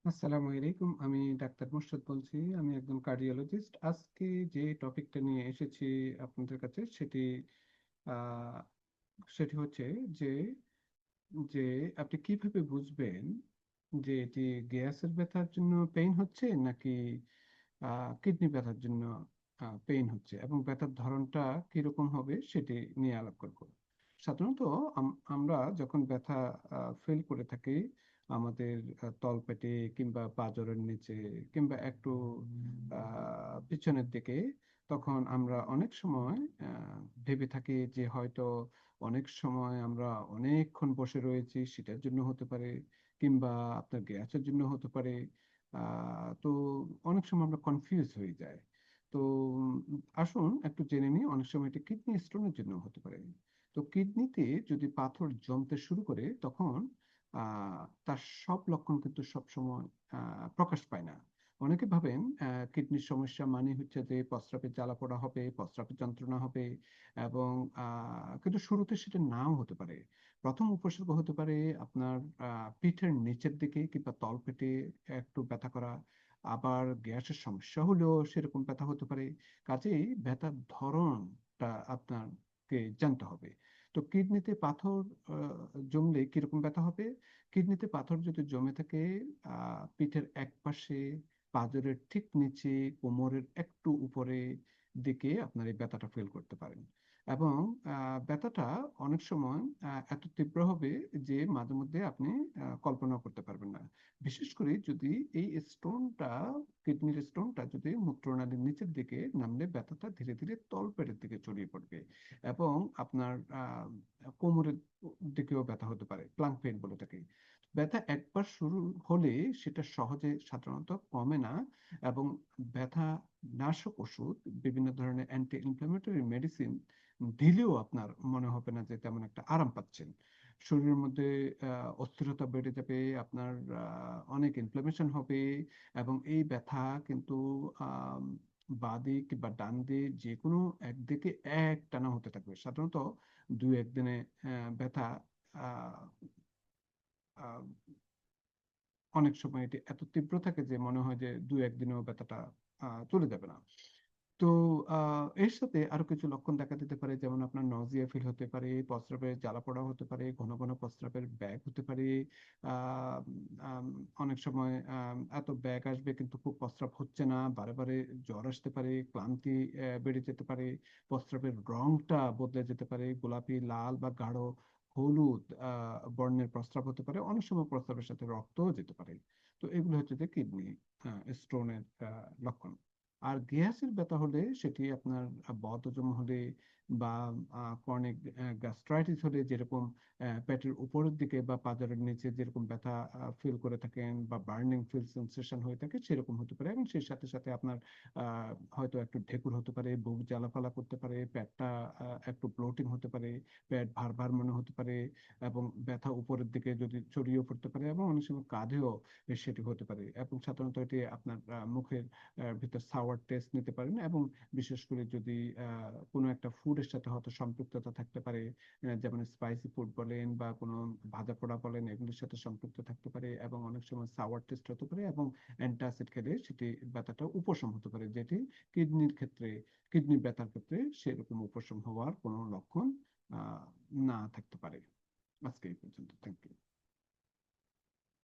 আসসালামু আলাইকুম। আমি ডাক্তার মোর্শেদ বলছি। আমি একজন কার্ডিওলজিস্ট। আজকে যে টপিকটা নিয়ে এসেছি আপনাদের কাছে আহ, সেটি হচ্ছে যে যে আপনি কিভাবে বুঝবেন যে এটি গ্যাসের ব্যথার জন্য পেইন হচ্ছে নাকি কিডনি ব্যথার জন্য পেইন হচ্ছে, এবং ব্যথার ধরনটা কিরকম হবে সেটি নিয়ে আলাপ করব। সাধারণত আমরা যখন ব্যথা ফিল করে থাকি আমাদের তলপেটে কিংবা পাঁজরের নিচে কিংবা একটু পিছনের দিকে, তখন আমরা অনেক সময় ভেবে থাকি যে হয়তো অনেক সময় আমরা অনেকক্ষণ বসে রয়েছি সেটার জন্য হতে পারে, কিংবা আপনার গ্যাসের জন্য হতে পারে। তো অনেক সময় আমরা কনফিউজ হয়ে যাই। তো আসুন একটু জেনে নিই, অনেক সময় এটা কিডনি স্টোনের জন্য হতে পারে। তো কিডনিতে যদি পাথর জমতে শুরু করে তখন তার সব লক্ষণ কিন্তু সবসময় প্রকাশ পায় না। অনেকে ভাবেন কিডনির সমস্যা মানে হচ্ছে যে প্রস্রাবে জ্বালা পোড়া হবে, প্রস্রাবে যন্ত্রণা হবে, এবং কিন্তু শুরুতে সেটা নাও হতে পারে। প্রথম উপসর্গ হতে পারে আপনার পিঠের নিচের দিকে কিংবা তলপেটে একটু ব্যথা করা। আবার গ্যাসের সমস্যা হলেও সেরকম ব্যথা হতে পারে। কাজেই ব্যথার ধরনটা আপনাকে জানতে হবে। তো কিডনিতে পাথর জমলে কিরকম ব্যথা হবে? কিডনিতে পাথর যদি জমে থাকে পিঠের এক পাশে, পাঁজরের ঠিক নিচে, কোমরের একটু উপরে দিকে আপনার এই ব্যথাটা ফিল করতে পারেন। এবং ব্যথাটা অনেক সময় এত তীব্র হবে যে মাঝে মধ্যে আপনি কল্পনা করতে পারবেন না। বিশেষ করে যদি এই স্টোনটা, কিডনির স্টোনটা যদি মূত্রনালীর নিচের দিকে নামলে ব্যথাটা ধীরে ধীরে তলপেটের দিকে ছড়িয়ে পড়বে, এবং আপনার কোমরের দিকেও ব্যথা হতে পারে, প্লাং পেইন বলে থাকে। ব্যথা একবার শুরু হলে সেটা সহজে সাধারণত কমে না, এবং ব্যথা নাশক ওষুধ, বিভিন্ন ধরনের অ্যান্টি ইনফ্ল্যামেটরি মেডিসিন দিলেও আপনার মনে হবে না যে তেমন একটা আরাম পাচ্ছেন। শরীরের মধ্যে অস্থিরতা বেড়ে যাবে, আপনার অনেক ইনফ্লামেশন হবে, এবং এই ব্যথা কিন্তু আহ বাঁ দিক বা ডান দিক যে কোনো একদিকে একটানা হতে থাকবে। সাধারণত দুই একদিনে ব্যথা আহ আহ, অনেক সময় এটি এত তীব্র থাকে যে মনে হয় যে দু একদিনেও ব্যথাটা চলে যাবে না। তো এর সাথে আরো কিছু লক্ষণ দেখা দিতে পারে, যেমন আপনার নজিয়া ফিল হতে পারে, প্রস্রাবের জ্বালা পোড়া হতে পারে, ঘন ঘন প্রস্রাবের ব্যাগ হতে পারে। আহ, আম, অনেক সময় এত ব্যাগ আসবে কিন্তু খুব প্রস্রাব হচ্ছে না, বারে বারে জ্বর আসতে পারে, ক্লান্তি বেড়ে যেতে পারে, প্রস্রাবের রংটা বদলে যেতে পারে, গোলাপি, লাল বা গাঢ় হলুদ বর্ণের প্রস্রাব হতে পারে, অনেক সময় প্রস্রাবের সাথে রক্তও যেতে পারে। তো এগুলো হচ্ছে যে কিডনি স্টোনের লক্ষণ। আর গ্যাসের ব্যথা হলে সেটি আপনার বদহজম হলে বা ক্রনিক গ্যাস্ট্রাইটিস হলে, যেরকম পেটের উপরের দিকে বা পাঁজরের নিচে যেরকম ব্যথা ফিল করে থাকেন বা বার্নিং ফিল সেন্সেশন হয়ে থাকে সেরকম হতে পারে, এবং সেই সাথে সাথে আপনার হয়তো একটু ঢেকুর হতে পারে, বুক জ্বালাফালা করতে পারে, পেটটা একটু ব্লোটিং হতে পারে, পেট ভার ভার মনে হতে পারে, এবং ব্যথা উপরের দিকে যদি ছড়িয়ে পড়তে পারে, এবং অনেক সময় কাঁধেও সেটি হতে পারে। এবং সাধারণত এটি আপনার মুখের ভিতর সাওয়ার টেস্ট নিতে পারেন, এবং বিশেষ করে যদি কোনো একটা ফুডের সাথে হয়তো সম্পৃক্ততা থাকতে পারে, যেমন স্পাইসি ফুড বলেন বা কোনো ভাজা পোড়া বলেন, এগুলোর সাথে সম্পৃক্ত থাকতে পারে, এবং অনেক সময় সাওয়ার টেস্ট হতে পারে, এবং অ্যান্টাসিড খেলে সেটি ব্যথাটা উপশম হতে পারে, যেটি কিডনির ক্ষেত্রে, কিডনি ব্যথার ক্ষেত্রে সেরকম উপশম হওয়ার কোনো লক্ষণ আহ, না থাকতে পারে। আজকে এই পর্যন্ত, থ্যাংক ইউ।